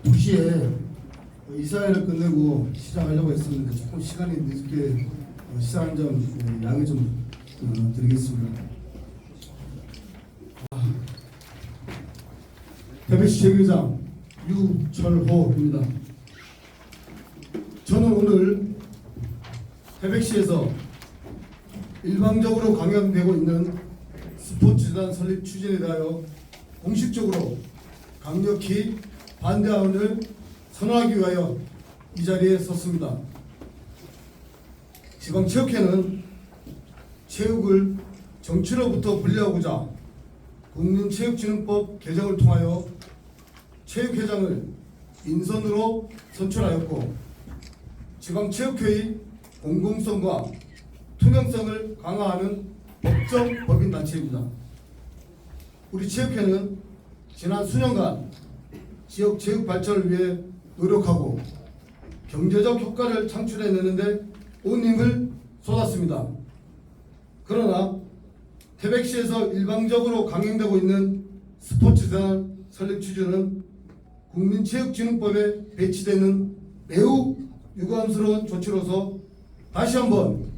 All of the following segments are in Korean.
2시에 이사회를 끝내고 시작하려고 했었는데 조금 시간이 늦게 시작한 점 양해 좀 드리겠습니다. 태백시 체육회장 유철호입니다. 저는 오늘 태백시에서 일방적으로 강행되고 있는 스포츠재단 설립 추진에 대하여 공식적으로 강력히 반대안을 선언하기 위하여 이 자리에 섰습니다. 지방체육회는 체육을 정치로부터 분리하고자 국민체육진흥법 개정을 통하여 체육회장을 인선으로 선출하였고, 지방체육회의 공공성과 투명성을 강화하는 법정 법인단체입니다. 우리 체육회는 지난 수년간 지역 체육 발전을 위해 노력하고 경제적 효과를 창출해내는데 온 힘을 쏟았습니다. 그러나 태백시에서 일방적으로 강행되고 있는 스포츠재단 설립 추진은 국민체육진흥법에 배치되는 매우 유감스러운 조치로서 다시 한번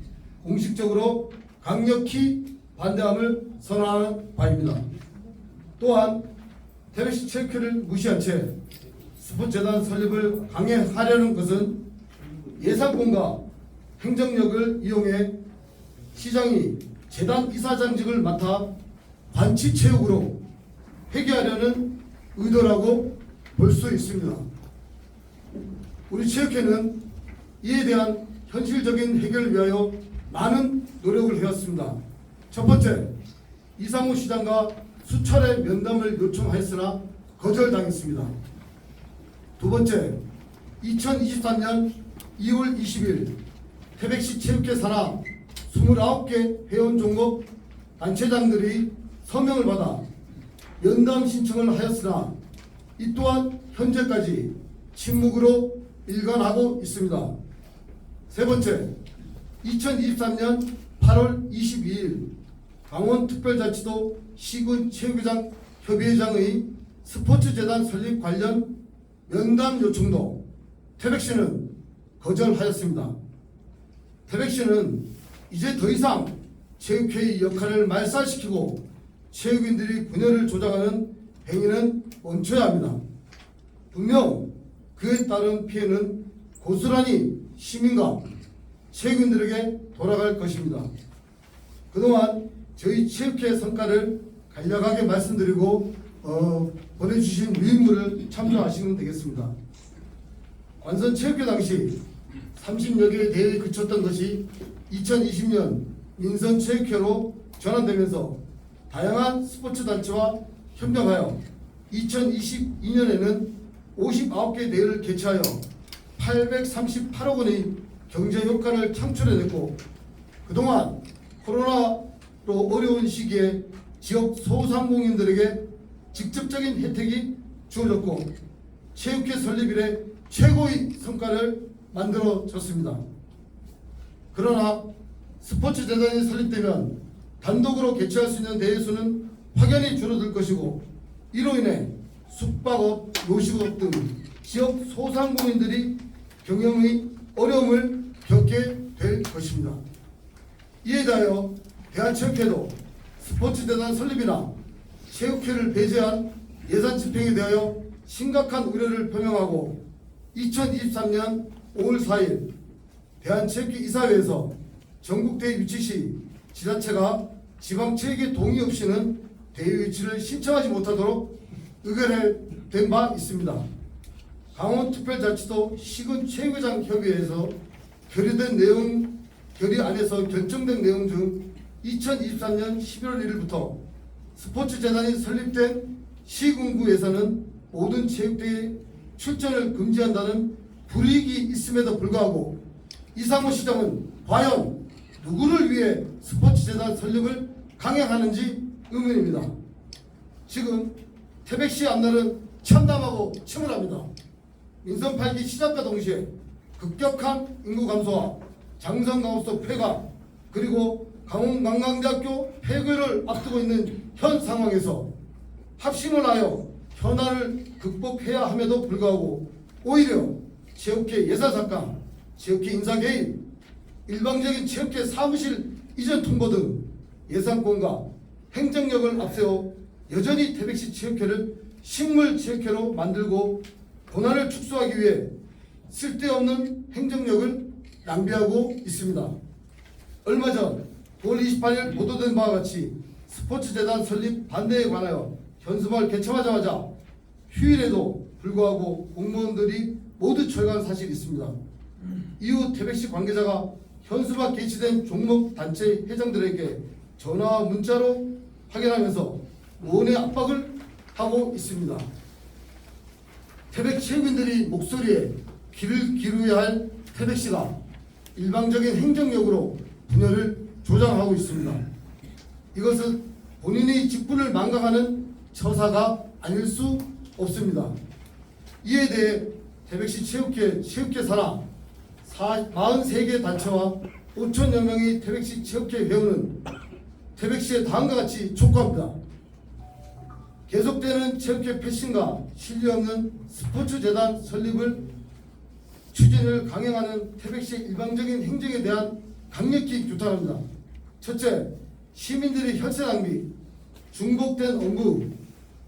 공식적으로 강력히 반대함을 선언하는 바입니다. 또한 태백시 체육회를 무시한 채 스포츠재단 설립을 강행하려는 것은 예산권과 행정력을 이용해 시장이 재단 이사장직을 맡아 관치체육으로 회귀하려는 의도라고 볼 수 있습니다. 우리 체육회는 이에 대한 현실적인 해결을 위하여 많은 노력을 해왔습니다. 첫 번째, 이상호 시장과 수차례 면담을 요청하였으나 거절당했습니다. 두 번째, 2023년 2월 20일 태백시 체육회 산하 29개 회원 종목 단체장들이 서명을 받아 면담 신청을 하였으나 이 또한 현재까지 침묵으로 일관하고 있습니다. 세 번째, 2023년 8월 22일 강원특별자치도 시군체육회장 협의회장의 스포츠재단 설립 관련 면담 요청도 태백시는 거절하였습니다. 태백시는 이제 더 이상 체육회의 역할을 말살시키고 체육인들이 분열을 조장하는 행위는 멈춰야 합니다. 분명 그에 따른 피해는 고스란히 시민과 체육인들에게 돌아갈 것입니다. 그동안 저희 체육회 성과를 간략하게 말씀드리고 보내주신 위임물을 참조하시면 되겠습니다. 관선 체육회 당시 30여 개의 대회에 그쳤던 것이 2020년 민선체육회로 전환되면서 다양한 스포츠 단체와 협력하여 2022년에는 59개 대회를 개최하여 838억 원의 경제 효과를 창출해냈고, 그동안 코로나로 어려운 시기에 지역 소상공인들에게 직접적인 혜택이 주어졌고 체육회 설립 이래 최고의 성과를 만들어졌습니다. 그러나 스포츠재단이 설립되면 단독으로 개최할 수 있는 대회 수는 확연히 줄어들 것이고, 이로 인해 숙박업, 요식업 등 지역 소상공인들이 경영의 어려움을 겪게 될 것입니다. 이에 대하여 대한체육회도 스포츠재단 설립이나 체육회를 배제한 예산 집행에 대하여 심각한 우려를 표명하고 2023년 5월 4일 대한체육회 이사회에서 전국대회 유치 시 지자체가 지방체육회 동의 없이는 대회 유치를 신청하지 못하도록 의결된 바 있습니다. 강원특별자치도 시군체육회장 협의회에서 결의안에서 결정된 내용 중 2023년 11월 1일부터 스포츠재단이 설립된 시군구에서는 모든 체육대회 출전을 금지한다는 불이익이 있음에도 불구하고 이상호 시장은 과연 누구를 위해 스포츠재단 설립을 강행하는지 의문입니다. 지금 태백시 앞날은 참담하고 침울합니다. 민선 8기 시작과 동시에 급격한 인구 감소와 장성강호소 폐가, 그리고 강원관광대학교 폐교를 앞두고 있는 현 상황에서 합심을 하여 현안을 극복해야 함에도 불구하고 오히려 체육회 예산삭감, 체육회 인사개입, 일방적인 체육회 사무실 이전 통보 등 예산권과 행정력을 앞세워 여전히 태백시 체육회를 식물체육회로 만들고 권한을 축소하기 위해 쓸데없는 행정력을 낭비하고 있습니다. 얼마 전 9월 28일 보도된 바와 같이 스포츠재단 설립 반대에 관하여 현수막을 개청하자마자 휴일에도 불구하고 공무원들이 모두 철거한 사실이 있습니다. 이후 태백시 관계자가 현수막 게시된 종목 단체 회장들에게 전화와 문자로 확인하면서 원의 압박을 하고 있습니다. 태백 체육인들이 목소리에 귀를 기울여야 할 태백시가 일방적인 행정력으로 분열을 조장하고 있습니다. 이것은 본인의 직분을 망각하는 처사가 아닐 수 없습니다. 이에 대해 태백시 체육회 산하 43개 단체와 5천여 명의 태백시 체육회 회원은 태백시에 다음과 같이 촉구합니다. 계속되는 체육회 패싱과 신뢰 없는 스포츠재단 설립을 추진을 강행하는 태백시의 일방적인 행정에 대한 강력히 규탄합니다. 첫째, 시민들의 혈세 낭비, 중복된 언급,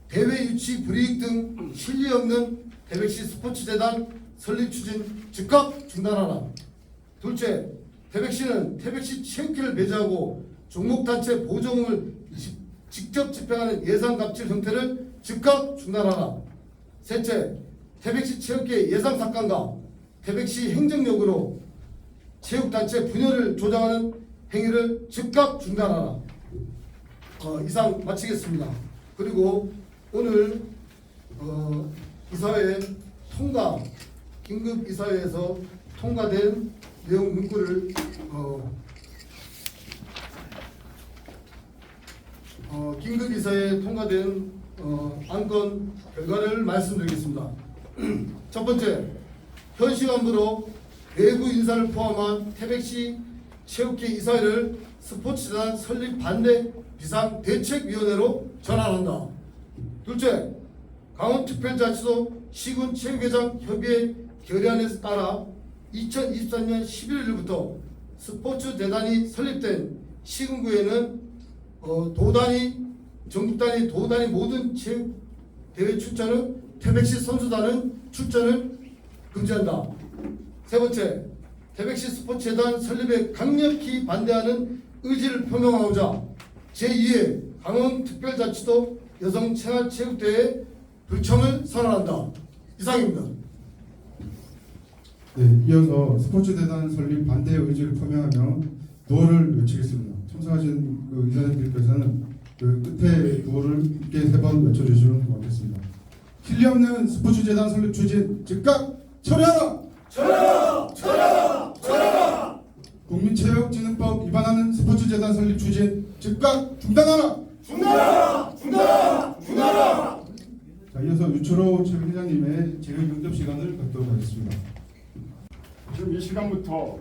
대회 유치 불이익 등 신뢰 없는 태백시 스포츠재단 설립 추진 즉각 중단하라. 둘째, 태백시는 태백시 체육회를 배제하고 종목단체 보조금을 직접 집행하는 예산 갑질 형태를 즉각 중단하라. 셋째, 태백시 체육회 예산 삭감과 태백시 행정력으로 체육단체 분열을 조장하는 행위를 즉각 중단하라. 이상 마치겠습니다. 그리고 오늘 이사회 긴급 이사회에서 통과된 내용 문구를 긴급 이사회에 통과된 안건 결과를 말씀드리겠습니다. 첫 번째, 현 시간부로 외부 인사를 포함한 태백시 체육회 이사회를 스포츠재단 설립 반대 비상대책위원회로 전환한다. 둘째, 강원특별자치도 시군체육회장 협의회 결의안에 따라 2023년 11일부터 스포츠재단이 설립된 시군구에는 전국 단위 도 단위 모든 체육대회 출전은 태백시 선수단은 출전을 금지한다. 세 번째, 태백시 스포츠재단 설립에 강력히 반대하는 의지를 표명하고자 제2회 강원특별자치도 여성생활체육대회 불참을 선언한다. 이상입니다. 네, 이어서 스포츠재단 설립 반대 의지를 표명하며 구호를 외치겠습니다. 참석하신 의사님들께서는 끝에 구호를 함께 3번 외쳐주시면 고맙겠습니다. 신뢰 없는 스포츠재단 설립 추진 즉각 철회하라! 철회하라! 철회하라! 철회하라! 국민체육진흥법 위반하는 스포츠재단 설립 추진 즉각 중단하라! 중단하라! 중단하라! 중단하라! 자, 이어서 유철호 체육회장님의 질의응답 시간을 갖도록 하겠습니다. 지금 이 시간부터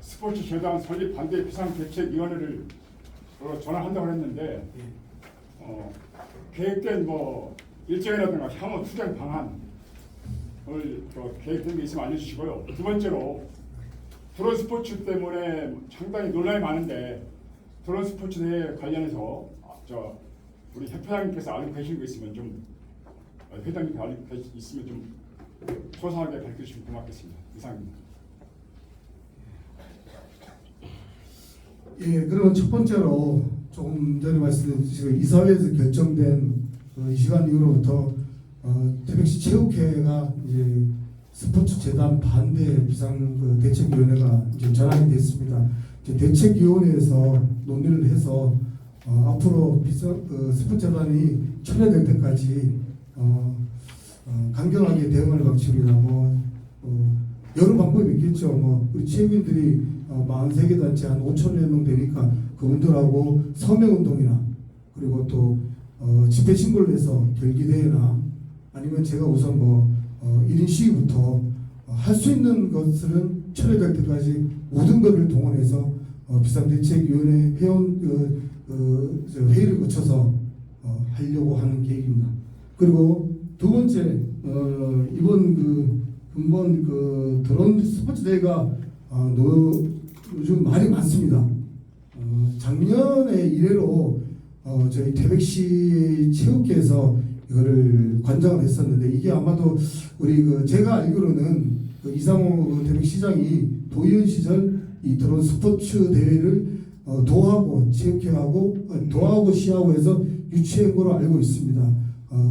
스포츠재단 설립 반대 비상대책위원회를 전환한다고 했는데 계획된 일정이라든가 향후 투쟁 방안을 계획된 게 있으면 알려주시고요. 두 번째로 드론 스포츠 때문에 상당히 논란이 많은데 드론 스포츠 대회 관련해서 우리 협회장님께서 알고 계시는 거 있으면 좀 회장님께 알고 있으면 좀 소상하게 밝혀 주시면 고맙겠습니다. 이상입니다. 예, 그러면 첫 번째로 조금 전에 말씀드린 이사회에서 결정된 이 시간 이후로부터 태백시 체육회가 이제 스포츠재단 반대 비상대책위원회가 이제 전환이 됐습니다. 이제 대책위원회에서 논의를 해서 앞으로 스포츠재단이 철회될 때까지 강경하게 대응할 방침이나 여러 방법이 있겠죠. 우리 체육인들이 43개 단체 한 5천여 명 되니까 그분들하고 서명운동이나 그리고 또 집회 신고를 해서 결기대회나 아니면 제가 우선 1인 시위부터 할 수 있는 것들은 철회될 때까지 모든 것을 동원해서 비상대책위원회 회의를 거쳐서 하려고 하는 계획입니다. 그리고 두 번째 이번 근본 드론 스포츠 대회가 요즘 말이 많습니다. 작년에 이래로 저희 태백시 체육회에서 이거를 관장을 했었는데 이게 아마도 우리 제가 알기로는 이상호 태백시장이 도의원 시절 이 드론 스포츠 대회를 도하고 체육회하고 시하고 해서 유치한 거로 알고 있습니다.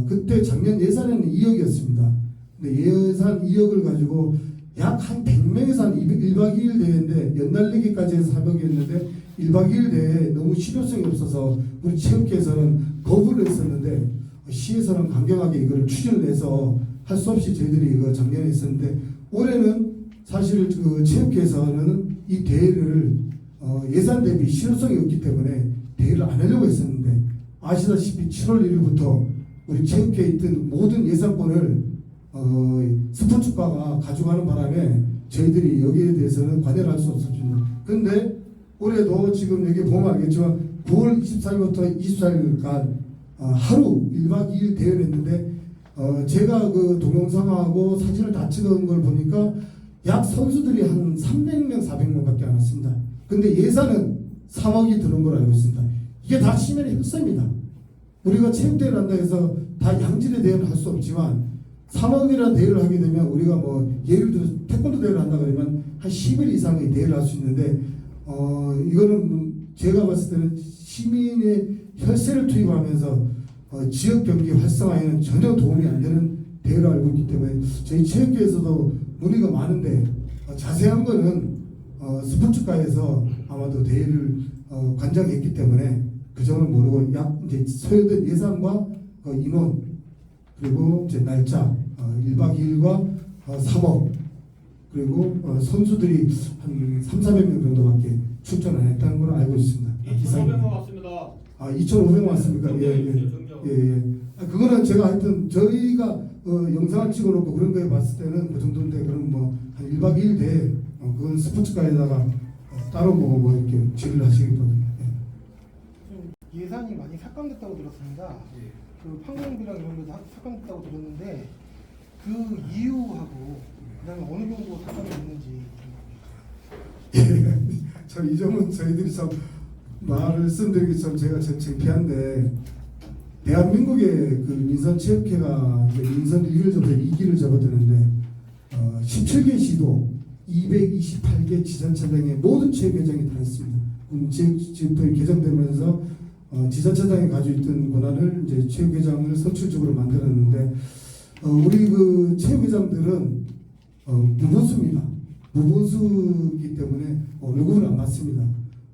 그때 작년 예산에는 2억이었습니다. 근데 예산 2억을 가지고 약 한 100명에서 한 1박 2일 대회인데 연날리기까지 해서 400이었는데 1박 2일 대회에 너무 실효성이 없어서 우리 체육회에서는 거부를 했었는데 시에서는 강경하게 이거를 추진을 해서 할 수 없이 저희들이 이거 작년에 했었는데 올해는 사실 체육회에서는 이 대회를 예산 대비 실효성이 없기 때문에 대회를 안 하려고 했었는데 아시다시피 7월 1일부터 우리 체육회에 있던 모든 예산권을 스포츠과가 가져가는 바람에 저희들이 여기에 대해서는 관여를 할 수 없었습니다. 그런데 올해도 지금 여기 보면 알겠지만 9월 24일부터 24일간 하루 1박 2일 대회를 했는데 제가 동영상하고 사진을 다 찍은 걸 보니까 약 선수들이 한 300명, 400명밖에 안 왔습니다. 근데 예산은 3억이 드는 걸로 알고 있습니다. 이게 다 시민의 혈세입니다. 우리가 체육대회를 한다 해서 다 양질의 대회를 할 수 없지만 3억이라는 대회를 하게 되면 우리가 예를 들어 태권도 대회를 한다 그러면 한 10일 이상의 대회를 할 수 있는데 이거는 제가 봤을 때는 시민의 혈세를 투입하면서 지역 경기 활성화에는 전혀 도움이 안 되는 대회를 알고 있기 때문에 저희 체육계에서도 문의가 많은데 자세한 거는 스포츠과에서 아마도 대회를 관장했기 때문에 그 점을 모르고 이제 소요된 예산과 인원 그리고 이제 날짜 1박 2일과 3억 그리고 선수들이 한 3,400명 정도밖에 출전을 했다는 걸 알고 있습니다. 2,500명 왔습니다. 2,500명 왔습니까? 예. 그거는 제가 하여튼 저희가 영상을 찍어놓고 그런 거에 봤을 때는 그 정도인데 그럼 한 1박 2일 대회 그건 스포츠과에다가 따로 보고 이렇게 지휘를 하시겠거든요. 예산이 많이 삭감됐다고 들었습니다. 그 판공비랑 이런 것도 삭감됐다고 들었는데 그 이유하고 그다음에 어느 정도 삭감이 됐는지 참 이 점은 저희들이 참 말씀드리기 참 제가 참 창피한데 대한민국의 민선체육회가 이제 민선 1기를 접어서 2기를 접어드는데 17개 시도 228개 지자체장의 모든 체육회장이 다 있습니다. 체육지역법이 개정되면서 지자체장이 가지고 있던 권한을 이제 체육회장을 선출적으로 만들었는데 우리 체육회장들은 무보수입니다. 무보수이기 때문에 월급을 안 받습니다.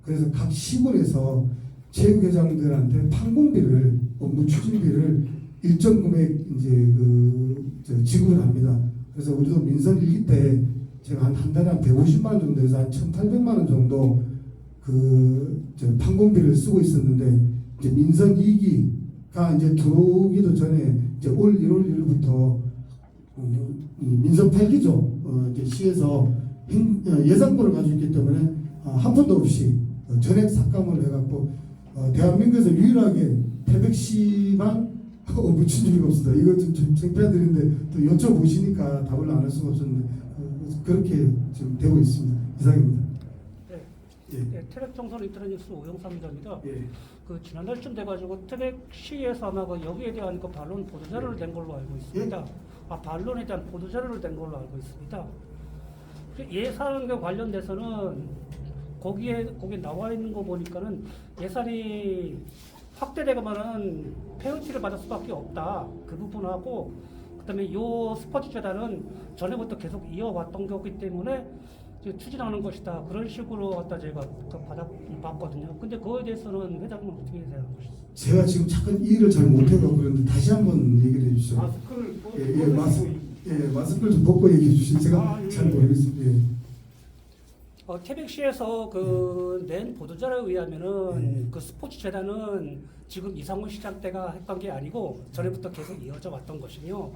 그래서 각 시군에서 체육회장들한테 판공비를 업무 추진비를 일정 금액 이제 지급을 합니다. 그래서 우리도 민선 1기 때 제가 한 달에 한 150만 원 정도에서 한 1,800만 원 정도 판공비를 쓰고 있었는데 이제 민선 2기가 이제 들어오기도 전에 이제 올 1월 1일부터 민선 8기죠. 이제 시에서 예산권을 가지고 있기 때문에 한 푼도 없이 전액 삭감을 해갖고 대한민국에서 유일하게 태백시만 업무 추진비가 없습니다. 이거 좀 창피한데 또 여쭤보시니까 답을 안 할 수가 없었는데 그렇게 지금 되고 있습니다. 이상입니다. 네, 태백청선 인터넷뉴스 오영삼 기자입니다. 그 지난달쯤 돼가지고 태백시에서 아마 여기에 대한 반론 보도자료를 낸 걸로 알고 있습니다. 반론에 대한 보도자료를 낸 걸로 알고 있습니다. 예산과 관련돼서는 거기에 나와 있는 거 보니까는 예산이 확대되거면은 페널티를 받을 수밖에 없다. 그 부분하고 그다음에 요 스포츠 재단은 전에부터 계속 이어왔던 거기 때문에 추진하는 것이다. 그런 식으로 갖다 제가 받아봤거든요. 근데 그거에 대해서는 회장님은 어떻게 생각하시죠? 제가 지금 잠깐 이해를 잘 못해서 그런데 다시 한번 얘기를 해주시죠. 마스크를 마스크를 좀 벗고 얘기해 주시죠. 제가 잘 모르겠습니다. 태백시에서 낸 보도자료에 의하면은 그 스포츠 재단은 지금 이상훈 시장 때가 했던 게 아니고 전에부터 계속 이어져 왔던 것이며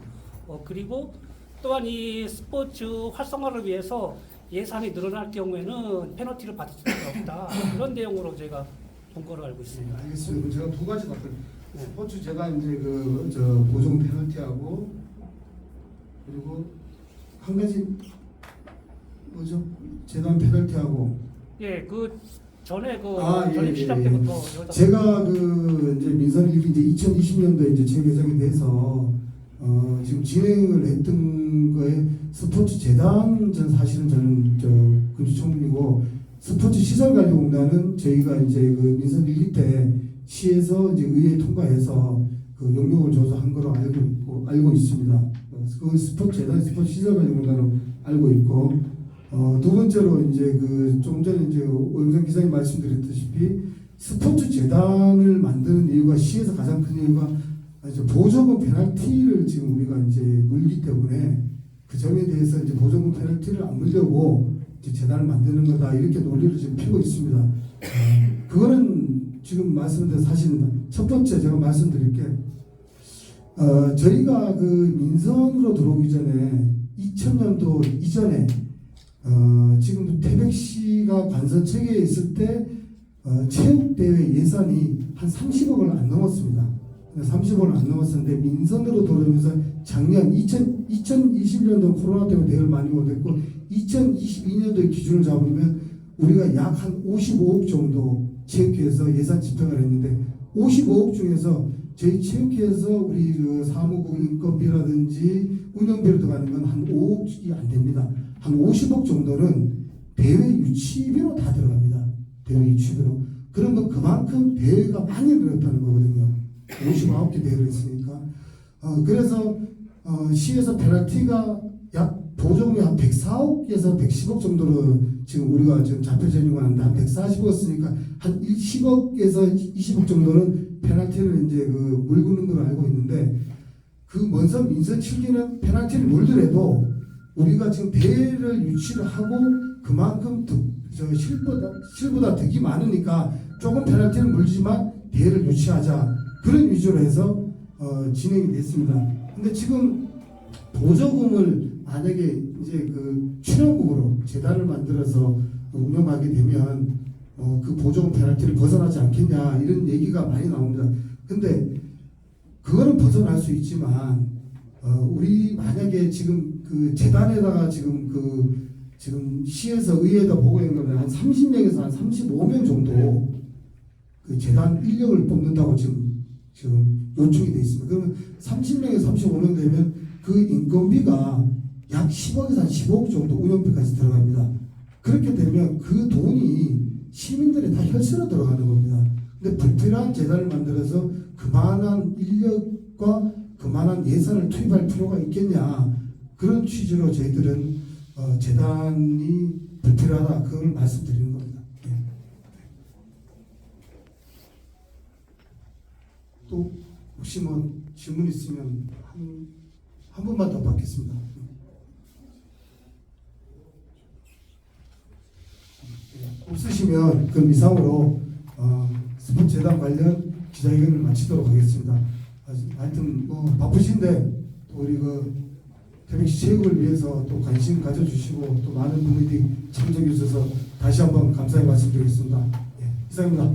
그리고 또한 이 스포츠 활성화를 위해서 예산이 늘어날 경우에는 페널티를 받을 수밖에 없다. 그런 내용으로 제가 본 거로 알고 있습니다. 알겠습니다. 제가 두 가지 답변. 스포츠 재단 이제 보증 페널티하고 그리고 한 가지 뭐죠? 재단 페널티하고 예, 그 전에 그 예, 전임 시작 예, 때부터 예. 여기다 제가 이제 민선일기 이제 2020년도에 이제 체육회장이 돼서 지금 진행을 했던 거에 스포츠 재단 사실은 저는 금주총무이고 스포츠 시설관리공단은 저희가 이제 그 민선 1기 때 시에서 이제 의회 통과해서 그 용역을 줘서 한 거로 알고 있습니다. 그 스포츠 재단 스포츠 시설관리공단으로 알고 있고 두 번째로 이제 좀 전에 이제 오영상 기자님 말씀드렸다시피 스포츠 재단을 만드는 이유가 시에서 가장 큰 이유가 이제 보조금 페널티를 지금 우리가 이제 물기 때문에 그 점에 대해서 이제 보조금 페널티를 안 물려고 이제 재단을 만드는 거다 이렇게 논리를 지금 피고 있습니다. 그거는 지금 말씀드린 사실입니다. 첫 번째 제가 말씀드릴 게 저희가 그 민선으로 들어오기 전에 2000년도 이전에 지금 태백시가 관선 체계에 있을 때 체육대회 예산이 한 30억을 안 넘었습니다. 30억을 안 넘었었는데 민선으로 들어오면서 작년 2020년도 코로나 때문에 대회를 많이 못했고 2022년도에 기준을 잡으면 우리가 약 한 55억 정도 체육회에서 예산 집행을 했는데 55억 중에서 저희 체육회에서 우리 그 사무국 인건비라든지 운영비로 들어가는 건 한 5억이 안 됩니다. 한 50억 정도는 대회 유치비로 다 들어갑니다. 대회 유치비로. 그러면 그만큼 대회가 많이 늘었다는 거거든요. 59개 대회를 했으니까. 그래서 시에서 페널티가 약 보조금이 한 104억에서 110억 정도로 지금 우리가 지금 잡혀 지는 건 한데 한 140억 쓰니까 한 10억에서 20억 정도는 페널티를 이제 물고는 걸로 알고 있는데 먼저 민선 7기는 페널티를 물더라도 우리가 지금 대회를 유치를 하고 그만큼 실보다 득이 많으니까 조금 페널티를 물지만 대회를 유치하자 그런 위주로 해서 진행이 됐습니다. 근데 지금 보조금을 만약에 이제 출연국으로 재단을 만들어서 운영하게 되면 그 보조금 페널티를 벗어나지 않겠냐 이런 얘기가 많이 나옵니다. 근데 그거는 벗어날 수 있지만 우리 만약에 지금 재단에다가 지금 시에서 의회에다 보고한 거는 한 30명에서 한 35명 정도 재단 인력을 뽑는다고 지금 요청이 돼 있습니다. 그러면 30명에서 35명 되면 그 인건비가 약 10억에서 한 15억 정도 운영비까지 들어갑니다. 그렇게 되면 그 돈이 시민들이 다 혈세로 들어가는 겁니다. 근데 불필요한 재단을 만들어서 그만한 인력과 그만한 예산을 투입할 필요가 있겠냐 그런 취지로 저희들은 재단이 불필요하다 그걸 말씀드리는 겁니다. 네. 또 혹시 질문 있으면 한 번만 더 받겠습니다. 없으시면 그럼 이상으로 스포츠 재단 관련 기자회견을 마치도록 하겠습니다. 하여튼 바쁘신데 또 우리 태백시 체육을 위해서 또 관심 가져주시고 또 많은 분들이 참석해 주셔서 다시 한번 감사의 말씀드리겠습니다. 예, 이상입니다.